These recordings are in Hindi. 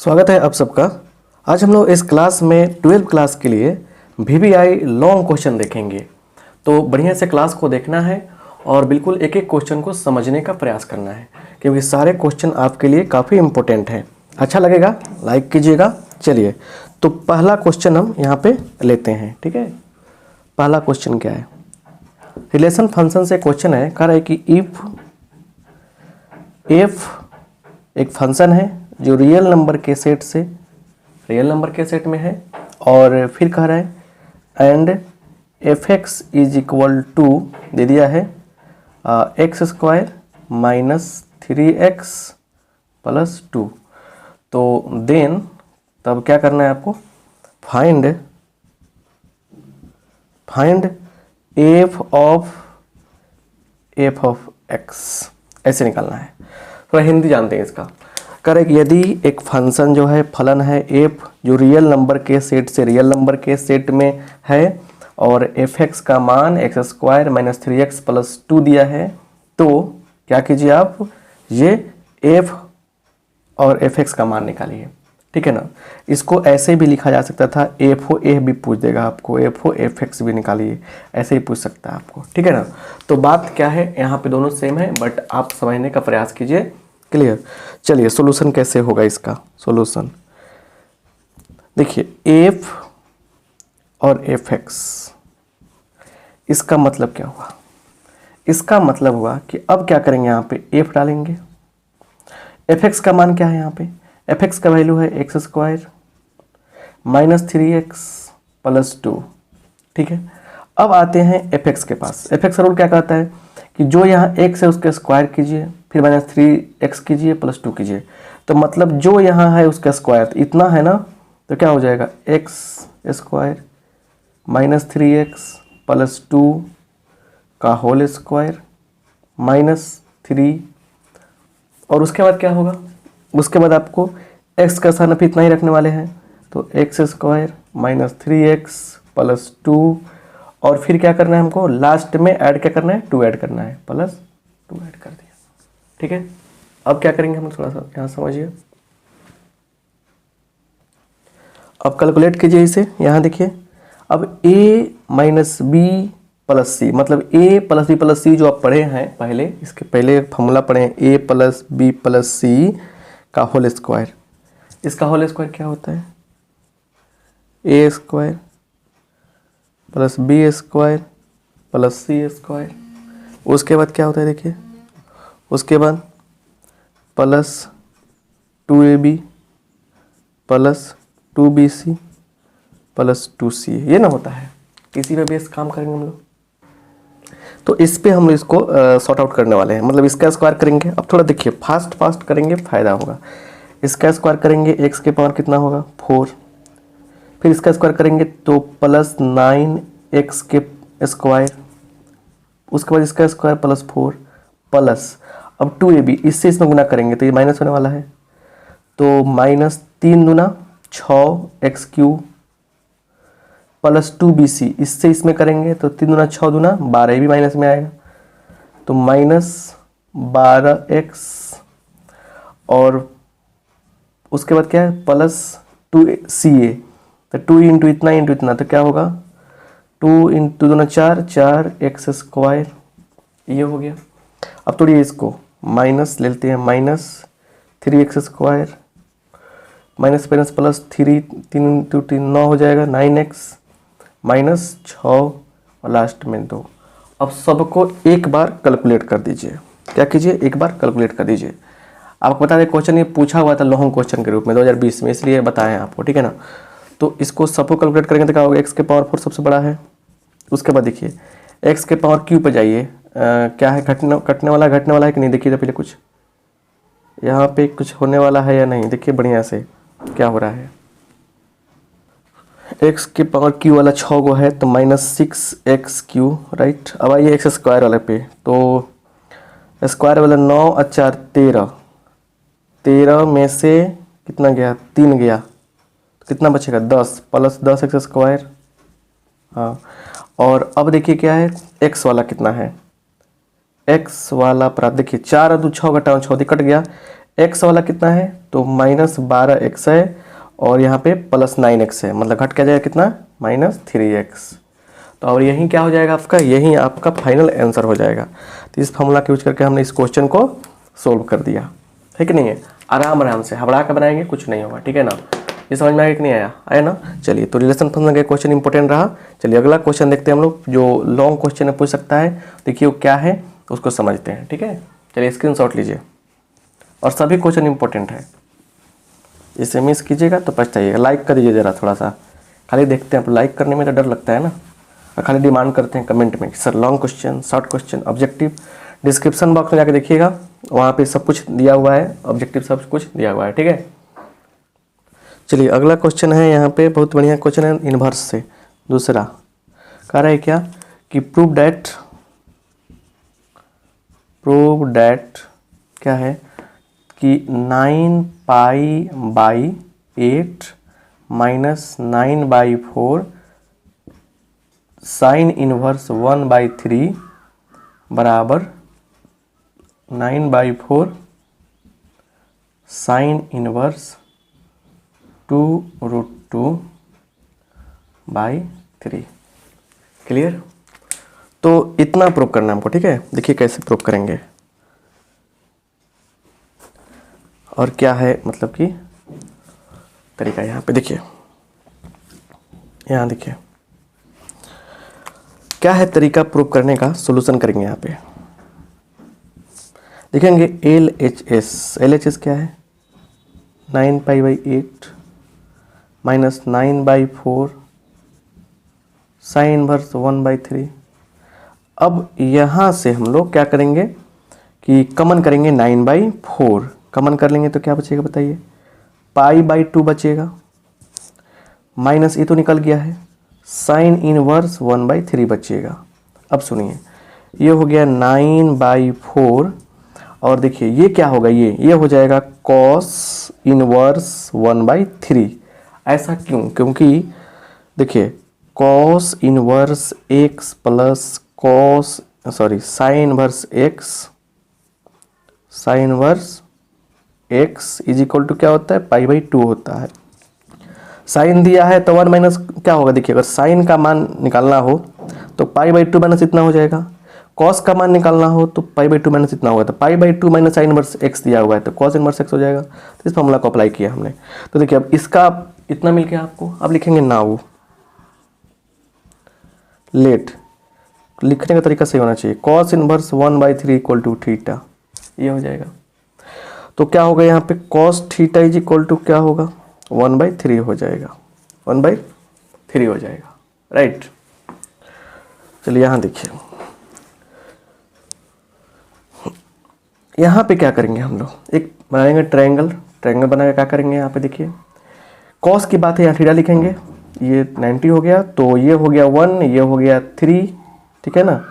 स्वागत है आप सबका। आज हम लोग इस क्लास में 12th क्लास के लिए VBI लॉन्ग क्वेश्चन देखेंगे। तो बढ़िया से क्लास को देखना है और बिल्कुल एक एक क्वेश्चन को समझने का प्रयास करना है, क्योंकि सारे क्वेश्चन आपके लिए काफ़ी इम्पोर्टेंट हैं। अच्छा लगेगा, लाइक कीजिएगा। चलिए, तो पहला क्वेश्चन हम यहाँ पे लेते हैं। ठीक है, पहला क्वेश्चन क्या है? रिलेशन फंक्शन से क्वेश्चन है। कह रहा है कि इफ एक फंक्शन है जो रियल नंबर के सेट में है, और फिर कह रहा है and fx is equal to दे दिया है x square minus 3x plus 2। तो देन तब क्या करना है आपको? फाइंड f ऑफ x, ऐसे निकालना है। थोड़ा हिंदी जानते हैं इसका। करेक्ट, यदि एक फंक्शन जो है फलन है f जो रियल नंबर के सेट से रियल नंबर के सेट में है, और fx का मान x square minus 3x plus 2 दिया है, तो क्या कीजिए आप, ये f और fx का मान निकालिए। ठीक है ना। इसको ऐसे भी लिखा जा सकता था, f भी पूछ देगा आपको, f fx भी निकालिए, ऐसे ही पूछ सकता है आपको। ठीक है ना। तो बात क्या है, यहाँ पे दोनों सेम है, बट आप समझने का प्रयास कीजिए। क्लियर। चलिए, सॉल्यूशन कैसे होगा इसका? सॉल्यूशन देखिए, f और fx, इसका मतलब क्या हुआ? इसका मतलब हुआ कि अब क्या करेंगे, यहाँ पे f डालेंगे। fx का मान क्या है? यहाँ पे fx का वैल्यू है x square minus 3x plus 2। ठीक है, अब आते हैं fx के पास। fx का रूल क्या कहता है कि जो यहाँ x है उसके स्क्वायर कीजिए, फिर माइनस 3x कीजिए प्लस 2 कीजिए। तो मतलब जो यहाँ है उसका स्क्वायर, तो इतना है ना, तो क्या हो जाएगा x square minus 3x plus 2 का होल स्क्वायर माइनस 3। और उसके बाद क्या होगा? उसके बाद आपको x का स्थान पे इतना ही रखने वाले हैं, तो x square minus 3x plus 2, और फिर क्या करना है हमको? लास्ट में ऐड क्या करना है? 2 ऐड करना है, प्लस 2 ऐड कर दिया। ठीक है, अब क्या करेंगे हम? थोड़ा सा यहाँ समझिए। अब कैलकुलेट कीजिए इसे। यहाँ देखिए, अब a माइनस बी प्लस सी, मतलब a प्लस बी प्लस सी जो आप पढ़े हैं पहले, इसके पहले फॉर्मूला पढ़े हैं, a plus B plus C का होल स्क्वायर। इसका होल स्क्वायर क्या होता है? a square plus B square plus C square. उसके बाद क्या होता है देखिए, उसके बाद plus 2ab plus 2bc plus 2c, ये ना होता है। इसी पे बेस काम करेंगे हम लोग। तो इस पे हम इसको सॉर्ट आउट करने वाले हैं, मतलब इसका स्क्वायर करेंगे। अब थोड़ा देखिए, फास्ट करेंगे, फायदा होगा। इसका स्क्वायर करेंगे, एक्स के पावर कितना होगा? 4। फिर इसका स्क्वायर करेंगे तो प्लस 9x के स्क्वायर, उसके बाद इसका स्क्वायर प्लस 4 प्लस, अब 2ab, इससे इसमें गुना करेंगे तो ये माइनस होने वाला है, तो माइनस 3 दूना 6x क्यूब प्लस 2bc, इससे इसमें करेंगे तो 3 दूना 6 दूना 12, भी माइनस में आएगा, तो माइनस 12x, और उसके बाद क्या है? प्लस 2ca, तो 2 इंटू इतना, तो क्या होगा? 2 इंटू दूना 4, 4x स्क्वायर, ये हो गया। अब थोड़ी इसको माइनस ले लेते हैं, minus 3x square minus minus plus 3 into 3 9 हो जाएगा, 9x माइनस 6 और लास्ट में 2। अब सबको एक बार कैलकुलेट कर दीजिए। क्या कीजिए? एक बार कैलकुलेट कर दीजिए। आपको बता दें, क्वेश्चन ये पूछा हुआ था लॉन्ग क्वेश्चन के रूप में 2020 में, इसलिए बताएं आपको। ठीक है ना। तो इसको सबको कैलकुलेट करेंगे तो क्या होगा? एक्स के पावर 4 सबसे बड़ा है। उसके बाद देखिए, एक्स के पावर क्यू पे जाइए, क्या है? घटने वाला है कि नहीं? देखिए तो पहले कुछ यहाँ पे कुछ होने वाला है या नहीं, देखिए बढ़िया से क्या हो रहा है। एक्स के पावर क्यू वाला 6 गो है, तो माइनस 6x क्यू, राइट। अब आइए एक्स स्क्वायर वाले पे, तो स्क्वायर वाला 9 और 4 13 में से कितना गया? 3 गया, तो कितना बचेगा? 10 प्लस 10x स्क्वायर। हाँ, और अब देखिए क्या है, x वाला कितना है? x वाला पर आप देखिए 4 और 2 6 घटाओ 6 कट गया, x वाला कितना है, तो -12x है और यहाँ पे +9x है, मतलब घट क्या जाएगा कितना, -3x। तो और यही क्या हो जाएगा आपका, यही आपका फाइनल आंसर हो जाएगा। तो इस फॉर्मूला का यूज करके हमने इस क्वेश्चन को सोल्व कर दिया है कि नहीं है। आराम आराम से हबड़ा कर बनाएंगे, कुछ नहीं होगा, ठीक है ना। ये समझ में आया कि नहीं आया, आया ना। चलिए, तो रिलेशन फंक्शन का क्वेश्चन इंपॉर्टेंट रहा। चलिए अगला क्वेश्चन देखते हैं हम लोग, जो लॉन्ग क्वेश्चन में पूछ सकता है। देखिए वो क्या है उसको समझते हैं, ठीक है। चलिए स्क्रीनशॉट लीजिए, और सभी क्वेश्चन इंपॉर्टेंट है, इसे मिस कीजिएगा तो पछताइएगा। लाइक कर दीजिए ज़रा, थोड़ा सा खाली देखते हैं, लाइक करने में तो डर लगता है ना, और खाली डिमांड करते हैं कमेंट में sir long question, short question, objective. Description box में जाके देखिएगा, वहाँ पे सब कुछ दिया हुआ है, ऑब्जेक्टिव सब कुछ दिया हुआ है, ठीक है। चलिए अगला क्वेश्चन है, यहाँ पे बहुत बढ़िया क्वेश्चन है, इन्वर्स से दूसरा कह रहा है क्या कि प्रूव डैट क्या है कि 9π/8 -9/4 साइन इनवर्स 1/3 बराबर 9/4 साइन इनवर्स 2√2/3। क्लियर। तो इतना प्रूव करना है हमको, ठीक है। देखिए कैसे प्रूव करेंगे और क्या है मतलब कि तरीका। यहाँ पे देखिए, यहाँ देखिए क्या है तरीका प्रूव करने का। सॉल्यूशन करेंगे यहाँ पे, देखेंगे LHS क्या है, 9π/8 -9/4 साइन इनवर्स 1/3। अब यहाँ से हम लोग क्या करेंगे कि कमन करेंगे 9/4, कमन कर लेंगे तो क्या बचेगा बताइए, π/2 बचेगा, माइनस ये तो निकल गया है, साइन इनवर्स 1/3 बचेगा। अब सुनिए, ये हो गया 9/4 और देखिए ये क्या होगा, ये हो जाएगा कॉस इनवर्स 1/3। ऐसा क्यों, क्योंकि देखिए cos inverse x plus sine inverse x is equal to क्या होता है, π/2 होता है। साइन दिया है तो 1 माइनस क्या होगा, देखिए अगर साइन का मान निकालना हो तो π/2 माइनस इतना हो जाएगा, कॉस का मान निकालना हो तो π/2 माइनस इतना होगा, तो π/2 माइनस साइन इनवर्स x दिया हुआ है तो कॉस इनवर्स x हो जाएगा। तो इस फॉर्मूला को अप्लाई किया हमने। तो देखिए अब इसका इतना मिल गया आपको, अब लिखेंगे नाउ लेट, लिखने का तरीका सही होना चाहिए, cos inverse 1/3 equal to theta, ये हो जाएगा। तो क्या होगा यहाँ पे, cos theta is equal to क्या होगा, 1/3 हो जाएगा, 1/3 हो जाएगा, राइट। चलिए यहाँ देखिए, यहाँ पे क्या करेंगे हम लोग, एक बनाएंगे ट्रायंगल बनाकर क्या करेंगे, यहाँ पे देखिए कॉस की बात है, यहाँ थीटा लिखेंगे, ये 90 हो गया, तो ये हो गया 1, ये हो गया 3, ठीक है ना।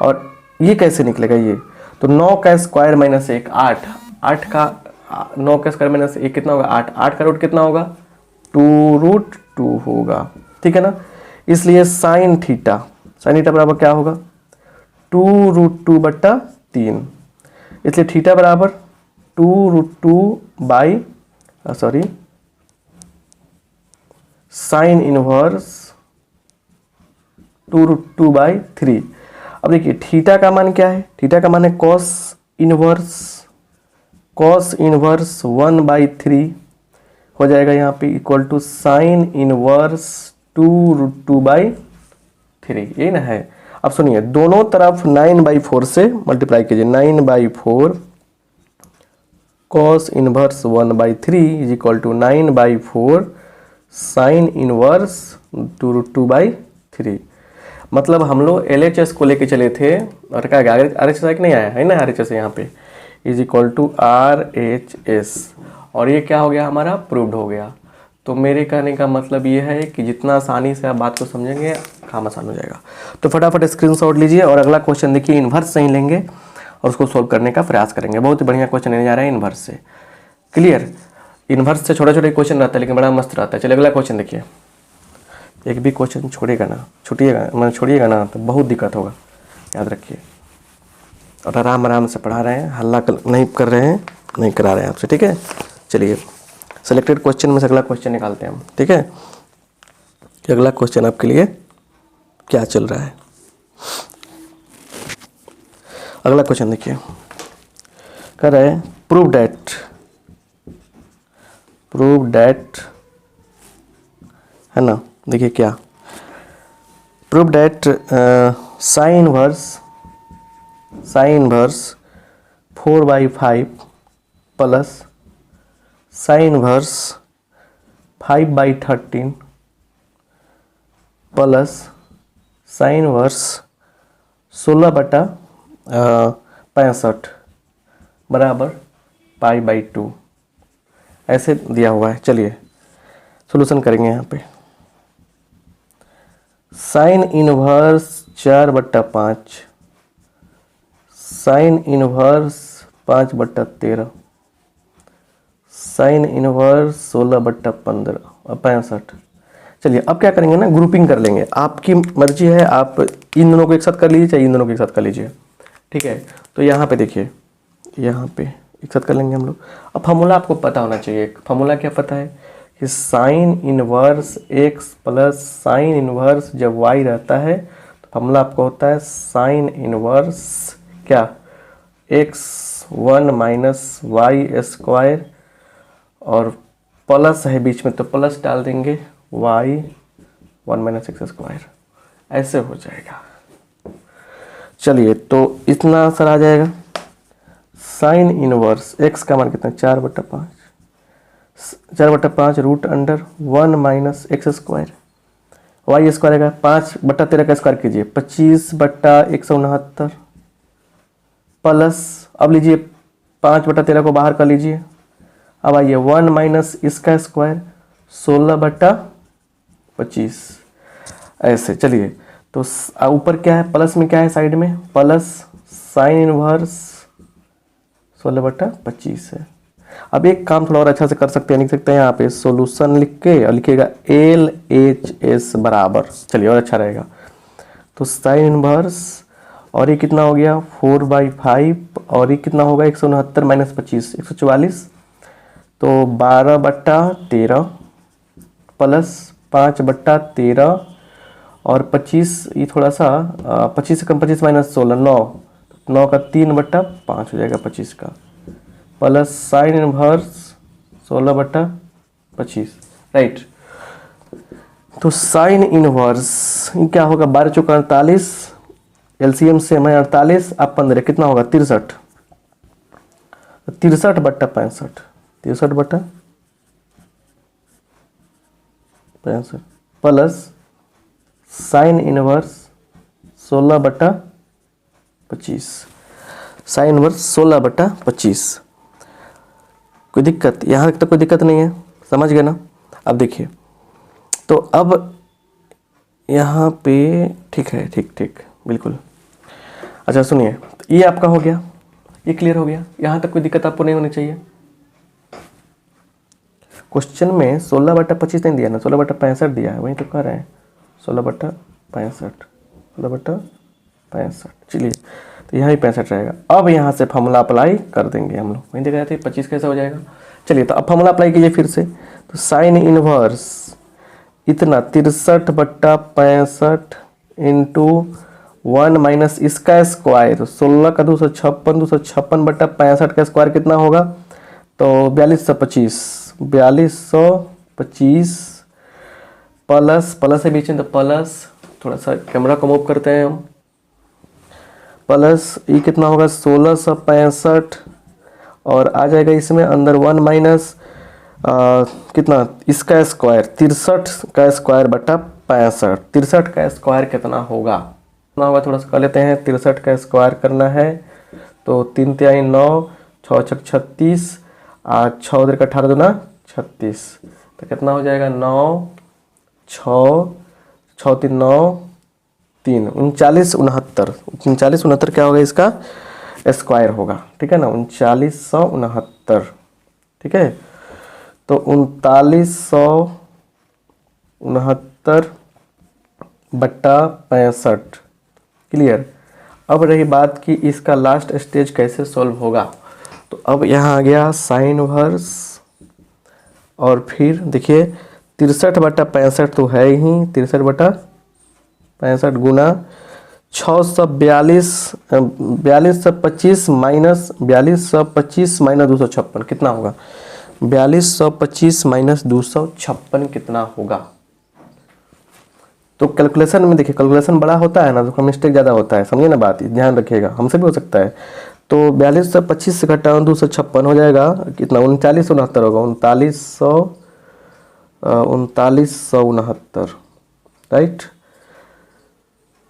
और ये कैसे निकलेगा, ये तो 9 का स्क्वायर माइनस 1 8 का 9 का स्क्वायर माइनस 1 कितना होगा, 8 का रूट कितना होगा, 2√2 होगा, ठीक है ना। इसलिए साइन थीटा बराबर क्या होगा, 2√2/3, इसलिए थीटा बराबर 2√2 साइन इनवर्स 2√2/3। अब देखिए थीटा का मान क्या है, थीटा का मान है कॉस इनवर्स 1/3 हो जाएगा यहाँ पे, इक्वल टू साइन इनवर्स 2√2/3, यही ना है। अब सुनिए दोनों तरफ 9/4 से मल्टीप्लाई कीजिए, 9/4 cos inverse 1/3 is equal to 9/4 sine inverse 2√2/3। मतलब हम लोग LHS को लेके चले थे, और क्या RHS है कि नहीं आया है ना, RHS यहाँ पे इज इक्वल टू RHS, और ये क्या हो गया हमारा, प्रूव्ड हो गया। तो मेरे कहने का मतलब ये है कि जितना आसानी से आप बात को समझेंगे काम आसान हो जाएगा। तो फटाफट स्क्रीनशॉट लीजिए और अगला क्वेश्चन देखिए, इन्वर्स से ही लेंगे और उसको सोल्व करने का प्रयास करेंगे। बहुत ही बढ़िया क्वेश्चन लेने जा रहे हैं इन्वर्स से। क्लियर, इन्वर्स से छोटे छोटे क्वेश्चन रहता है लेकिन बड़ा मस्त रहता है। चलिए अगला क्वेश्चन देखिए, एक भी क्वेश्चन छोड़िएगा ना तो बहुत दिक्कत होगा, याद रखिए। और आराम से पढ़ा रहे हैं, हल्ला नहीं कर रहे हैं, नहीं करा रहे हैं आपसे, ठीक है। चलिए सेलेक्टेड क्वेश्चन में से अगला क्वेश्चन निकालते हैं हम, ठीक है। कि अगला क्वेश्चन आपके लिए क्या चल रहा है। अगला क्वेश्चन देखिए, कह रहा है प्रूव दैट है ना। देखिए क्या, prove that sine inverse 4/5 plus sine inverse 5/13 plus sine inverse 16/65 बराबर π/2 ऐसे दिया हुआ है। चलिए सॉल्यूशन करेंगे यहाँ पे। Sine inverse 4/5, sine inverse 5/13, sine inverse 16/15 और 65। चलिए अब क्या करेंगे ना, ग्रुपिंग कर लेंगे। आपकी मर्जी है, आप इन दोनों को एक साथ कर लीजिए चाहे इन दोनों को एक साथ कर लीजिए, ठीक है। तो यहाँ पे देखिए, यहाँ पे एक साथ कर लेंगे हम लोग। अब फॉर्मूला आपको पता होना चाहिए। फॉर्मूला क्या पता है कि sign inverse x plus sine inverse जब y रहता है तो फॉर्मूला आपको होता है साइन इनवर्स क्या, x1 माइनस वाई स्क्वायर और प्लस है बीच में तो प्लस डाल देंगे y1 माइनस x स्क्वायर, ऐसे हो जाएगा। चलिए तो इतना आंसर आ जाएगा। साइन इनवर्स x का मान कितना, 4/5, 4/5 root under 1 minus X square, Y square का 5/13 का स्क्वायर कीजिए 25/169 प्लस, अब लीजिए 5/13 को बाहर कर लीजिए। अब आइए 1 माइनस इसका स्क्वायर 16/25 ऐसे। चलिए तो ऊपर क्या है, प्लस में क्या है साइड में, प्लस साइन इनवर्स 16/25 है। अब एक काम थोड़ा और अच्छा से कर सकते हैं, लिख सकते हैं यहाँ पे सॉल्यूशन लिख के और लिखिएगा LHS बराबर, चलिए और अच्छा रहेगा। तो साइन इनवर्स और ये कितना हो गया 4/5 और ये कितना होगा 169 माइनस 25 144, तो 12/13 प्लस 5/13 और 25, ये थोड़ा सा 25 से कम 25 माइनस 16 9 का 3/5 हो जाएगा 25 का, प्लस साइन इनवर्स 16/25 राइट। तो साइन इनवर्स क्या होगा, 12 चौका 48, एलसीएम से हमें 48 अब 15 कितना होगा 63, 63/65, 63/65 plus sine inverse 16/25, sine inverse 16/25। कोई दिक्कत, यहाँ तक कोई दिक्कत नहीं है, समझ गए ना। अब देखिए तो अब यहाँ पे ठीक है, ठीक बिल्कुल। अच्छा सुनिए, ये आपका हो गया, ये क्लियर हो गया, यहाँ तक कोई दिक्कत आपको नहीं होनी चाहिए। क्वेश्चन में 16/25 नहीं दिया ना, 16/65 दिया है, वही तो कर रहे हैं 16/65। चलिए तो यहाँ ही 65 रहेगा। अब यहाँ से फॉर्मूला अप्लाई कर देंगे हम लोग, वहीं देखा थे 25 कैसे हो जाएगा। चलिए तो अब फॉर्मूला अप्लाई कीजिए फिर से। तो साइन इनवर्स इतना 63/65 इंटू 1 माइनस इसका स्क्वायर 16 का 256, 256/65 का स्क्वायर कितना होगा, तो 4225 प्लस है बीच में तो प्लस, थोड़ा सा कैमरा को मूव करते हैं हम, प्लस ये कितना होगा 1665 और आ जाएगा इसमें अंदर 1 माइनस कितना इसका स्क्वायर 63 का स्क्वायर बटा 65, 63 का स्क्वायर कितना होगा, थोड़ा सा कर लेते हैं। 63 का स्क्वायर करना है तो 3 तिहाई 9, 6 छक 36, 6 उधर का 18 दूना 36, तो कितना हो जाएगा 9 6 6 3 9 3 39 69, 39 69 क्या होगा इसका स्क्वायर होगा, ठीक है ना, 3969, ठीक है। तो 3969/65 क्लियर। अब रही बात कि इसका लास्ट स्टेज कैसे सॉल्व होगा, तो अब यहाँ आ गया साइन इनवर्स, और फिर देखिए 63/65 तो है ही, 63/65 गुना 642, 4225 माइनस 256 कितना होगा? 4225 माइनस 256 कितना होगा? तो कैलकुलेशन में देखिए, कैलकुलेशन बड़ा होता है ना तो मिस्टेक ज़्यादा होता है, समझिए ना बात, ध्यान रखिएगा, हमसे भी हो सकता है। तो 4225 से घटा 256 हो जाएगा कितना? 3969 होगा, 3969, राइट।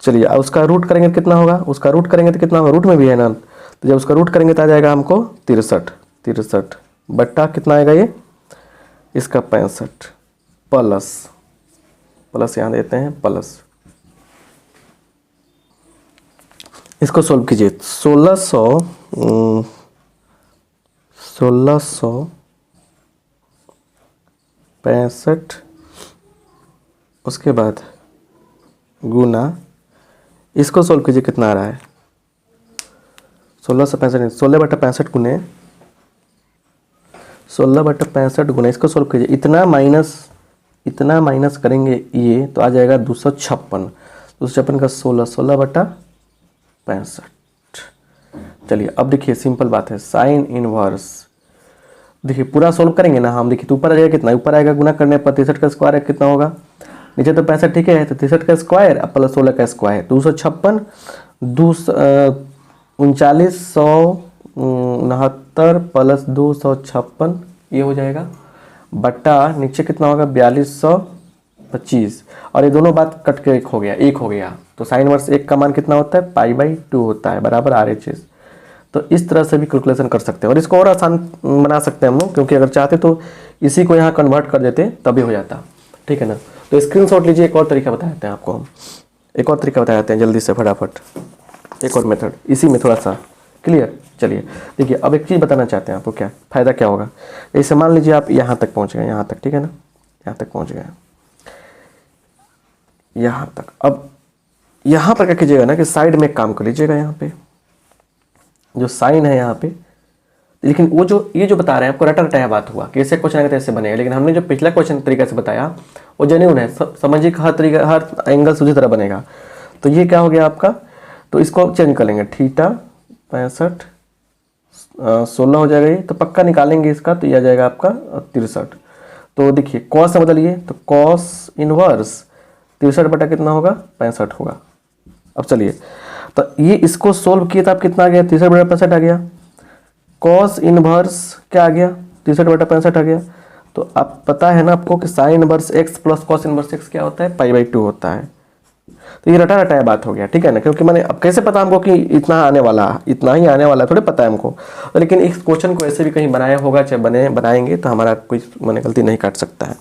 चलिए अब उसका रूट करेंगे तो कितना होगा? उसका रूट करेंगे तो कितना होगा? रूट में भी है ना, तो जब उसका रूट करेंगे तो आ जाएगा हमको 63 बट्टा कितना आएगा ये? इसका 65 प्लस यहाँ देते हैं प्लस। इसको सोल्व कीजिए, 1665 उसके बाद गुना, इसको सोल्व कीजिए कितना आ रहा है? 1665 16/65 गुने 16/65 गुना, इसको सोल्व कीजिए, इतना माइनस करेंगे ये तो आ जाएगा 256 का 16/65। चलिए अब देखिए सिंपल बात है, साइन इनवर्स देखिए पूरा सोल्व करेंगे ना हम, देखिए तो ऊपर आ जाएगा कितना? ऊपर आएगा गुना करने पर 63 का स्क्वायर है कितना होगा? नीचे तो 65 ठीक है, तो 63 का स्क्वायर अब प्लस 16 का स्क्वायर 256, 3969 प्लस 256 ये हो जाएगा, बट्टा नीचे कितना होगा? 4225, और ये दोनों बात कट के एक हो गया। तो साइन वर्स 1 का मान कितना होता है? π/2 होता है, बराबर RHS। तो इस तरह से भी कैलकुलेशन कर सकते हैं, और इसको और आसान बना सकते हैं हम लोग, क्योंकि अगर चाहते तो इसी को यहाँ कन्वर्ट कर देते तभी हो जाता, ठीक है ना। तो स्क्रीनशॉट लीजिए, एक और तरीका बताते हैं आपको हम, एक और तरीका बताते हैं जल्दी से फटाफट, एक और मेथड इसी में थोड़ा सा क्लियर। चलिए देखिए अब एक चीज़ बताना चाहते हैं आपको, क्या फ़ायदा क्या होगा। जैसे मान लीजिए आप यहाँ तक पहुँच गए, यहाँ तक, ठीक है ना, यहाँ तक पहुँच गए, यहाँ तक। अब यहाँ पर क्या कीजिएगा ना कि साइड में एक काम कर लीजिएगा, यहाँ पे जो साइन है यहाँ पे, लेकिन वो जो ये जो बता रहे हैं आपको रटा रटाया बात हुआ कि ऐसे क्वेश्चन आएगा तो ऐसे बनेगा, लेकिन हमने जो पिछला क्वेश्चन तरीके से बताया वो जेन्युइन है, समझिए हर तरीका हर एंगल से उसी तरह बनेगा। तो ये क्या हो गया आपका? तो इसको चेंज कर लेंगे, थीटा 65 16 हो जाएगा ये, तो पक्का निकालेंगे इसका, तो ये आ जाएगा आपका 63। तो देखिए कॉस से बदलिए, तो कॉस इनवर्स 63 बटा कितना होगा? 65 होगा। अब चलिए तो ये इसको सोल्व किए तो आप कितना आ गया? 63/65 आ गया। कॉस इनवर्स क्या आ गया? 63/65 आ गया। तो आप पता है ना आपको कि sign inverse x plus cos inverse x क्या होता है? π/2 होता है। तो ये रटा रटाया बात हो गया, ठीक है ना, क्योंकि मैंने अब कैसे पता हमको कि इतना आने वाला, इतना ही आने वाला थोड़े पता है हमको, लेकिन इस क्वेश्चन को ऐसे भी कहीं बनाया होगा, चाहे बनाएंगे तो हमारा कोई मैंने गलती नहीं काट सकता है।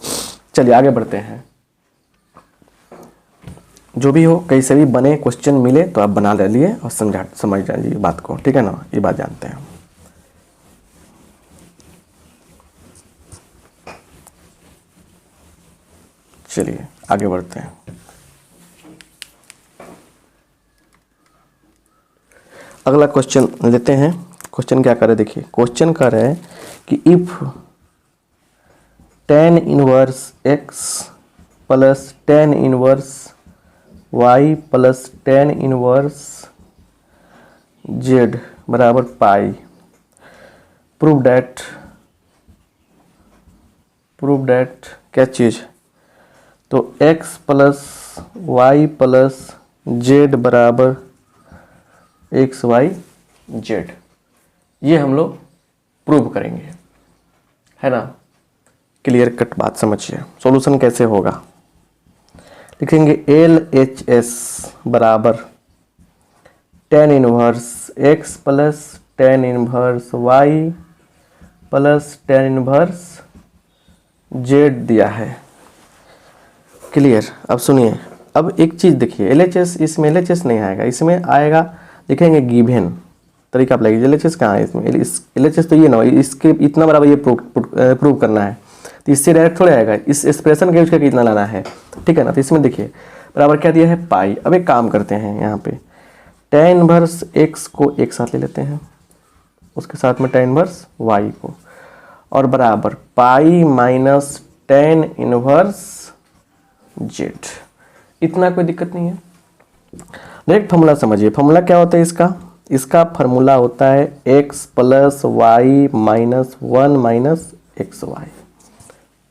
चलिए आगे बढ़ते हैं, जो भी हो कहीं से भी बने क्वेश्चन मिले तो आप बना ले लिए और समझ जाइए बात को, ठीक है ना, ये बात जानते हैं। चलिए आगे बढ़ते हैं। अगला क्वेश्चन लेते हैं। क्वेश्चन क्या कर रहे हैं? देखिए क्वेश्चन कर रहे हैं कि if tan inverse x plus tan inverse y plus tan inverse z बराबर पाई, प्रूव डैट क्या चीज़? तो x plus Y plus Z बराबर XYZ, ये हम लोग प्रूव करेंगे, है ना। क्लियर कट बात समझिए। सॉल्यूशन कैसे होगा? लिखेंगे LHS बराबर tan inverse x plus tan inverse y plus tan inverse z दिया है। क्लियर। अब सुनिए, अब एक चीज़ देखिए, LHS इसमें LHS नहीं आएगा, इसमें आएगा लिखेंगे गिवन तरीका आप लगेगा। LHS कहाँ है इसमें? LHS तो ये ना, इसके इतना बराबर ये प्रूव करना है, तो इससे डायरेक्ट थोड़ा आएगा, इस एक्सप्रेशन के उसका कितना लाना है, ठीक है ना। तो इसमें देखिए बराबर क्या दिया है? पाई। अब एक काम करते हैं, यहाँ पे tan इनवर्स x को एक साथ ले लेते हैं, उसके साथ में tan इनवर्स y को, और बराबर पाई माइनस tan इनवर्स z। इतना कोई दिक्कत नहीं है। डायरेक्ट फॉर्मूला समझिए। फॉर्मूला क्या होता है इसका? इसका फार्मूला होता है x plus Y minus 1 minus X Y.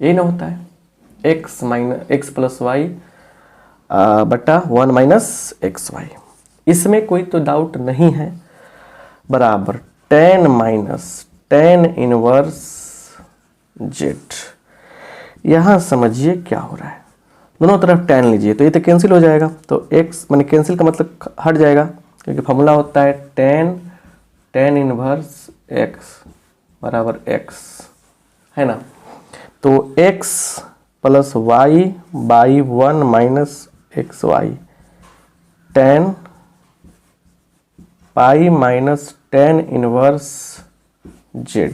यही ना होता है, x प्लस वाई बटा 1 माइनस एक्स वाई। इसमें कोई तो डाउट नहीं है। बराबर tan minus tan inverse z। यहाँ समझिए क्या हो रहा है, दोनों तरफ tan लीजिए तो ये तो कैंसिल हो जाएगा, तो x माने कैंसिल का मतलब हट जाएगा, क्योंकि फॉर्मूला होता है tan इनवर्स x बराबर x, है ना। तो x plus Y by 1 minus X Y tan pi minus tan inverse z,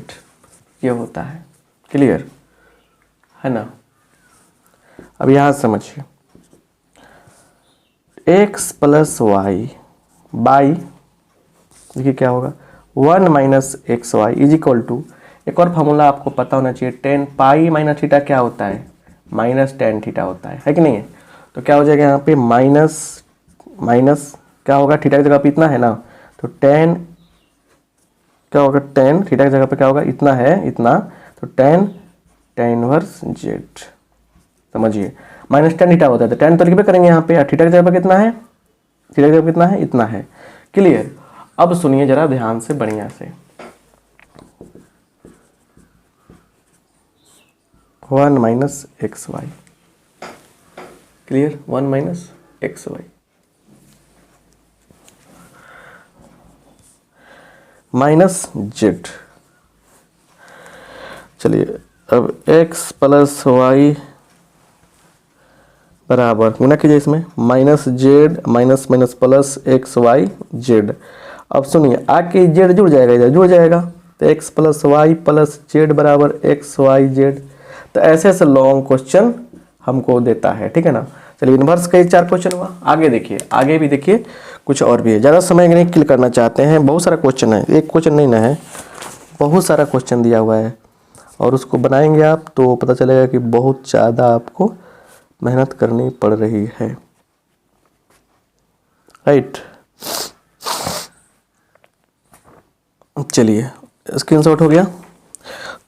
ये होता है। क्लियर है ना। अब यहाँ समझिए, x प्लस वाई बाई, देखिए क्या होगा 1 minus X Y is equal to, एक और फार्मूला आपको पता होना चाहिए, tan पाई माइनस थीटा क्या होता है? माइनस tan थीटा होता है कि नहीं है? तो क्या हो जाएगा यहाँ पे माइनस माइनस क्या होगा, थीटा की जगह पे इतना है ना, तो tan क्या होगा, tan थीटा की जगह पे क्या होगा, इतना है इतना, तो tan इनवर्स z। समझिए माइनस tan थीटा होता है तो tan तो लिख भी करेंगे यहाँ पे, थीटा की जगह पे कितना है, थीटा की जगह पे कितना है, इतना है। क्लियर। अब सुनिए जरा ध्यान से बढ़िया से, 1 minus X Y. Clear, 1 minus X Y minus Z. चलिए अब x प्लस वाई बराबर गुना कीजिए इसमें minus Z minus minus plus X Y Z. अब सुनिए आके जेड जुड़ जाएगा, इधर जुड़ जाएगा, तो x plus Y plus Z बराबर एक्स वाई जेड। तो ऐसे ऐसे लॉन्ग क्वेश्चन हमको देता है, ठीक है ना। चलिए इन्वर्स का 4 क्वेश्चन हुआ। आगे देखिए, आगे भी देखिए कुछ और भी है, ज़्यादा समय नहीं किल करना चाहते हैं, बहुत सारा क्वेश्चन है, एक क्वेश्चन नहीं ना है, बहुत सारा क्वेश्चन दिया हुआ है, और उसको बनाएंगे आप तो पता चलेगा कि बहुत ज़्यादा आपको मेहनत करनी पड़ रही है। राइट, चलिए स्क्रीनशॉट हो गया।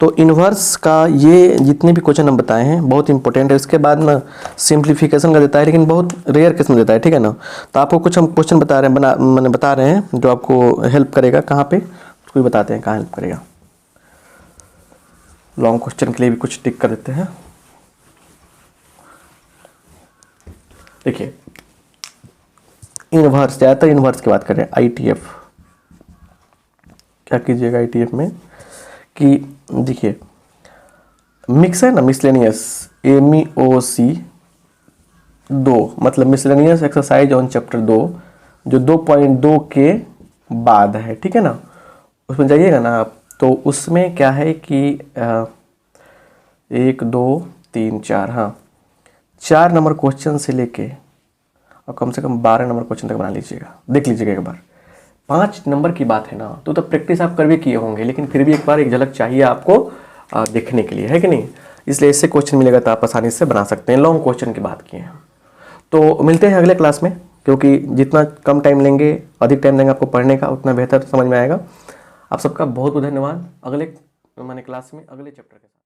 तो इन्वर्स का ये जितने भी क्वेश्चन हम बताए हैं बहुत इंपॉर्टेंट है। इसके बाद ना सिंप्लीफिकेशन का देता है, लेकिन बहुत रेयर केस में देता है, ठीक है ना। तो आपको कुछ हम क्वेश्चन बता रहे हैं, मैंने बता रहे हैं जो आपको हेल्प करेगा। कहाँ पे उसको भी बताते हैं कहाँ हेल्प करेगा। लॉन्ग क्वेश्चन के लिए भी कुछ टिक कर देते हैं। देखिए इन्वर्स, ज़्यादातर इन्वर्स की बात करें, ITF क्या कीजिएगा ITF में कि देखिए मिक्स है ना, मिसलेनियस MEOC 2 मतलब मिसलेनियस एक्सरसाइज ऑन चैप्टर 2 जो 2.2 के बाद है, ठीक है ना। उसमें जाइएगा ना आप, तो उसमें क्या है कि 1 2 3 4, हाँ 4 नंबर क्वेश्चन से लेके और कम से कम 12 नंबर क्वेश्चन तक बना लीजिएगा, देख लीजिएगा एक बार। 5 नंबर की बात है ना, तो प्रैक्टिस आप कर भी किए होंगे, लेकिन फिर भी एक बार एक झलक चाहिए आपको देखने के लिए, है कि नहीं। इसलिए इससे क्वेश्चन मिलेगा तो आप आसानी से बना सकते हैं। लॉन्ग क्वेश्चन की बात किए हैं। तो मिलते हैं अगले क्लास में, क्योंकि जितना कम टाइम लेंगे, अधिक टाइम लेंगे आपको पढ़ने का, उतना बेहतर समझ में आएगा। आप सबका बहुत बहुत धन्यवाद। अगले क्लास में अगले चैप्टर के साथ।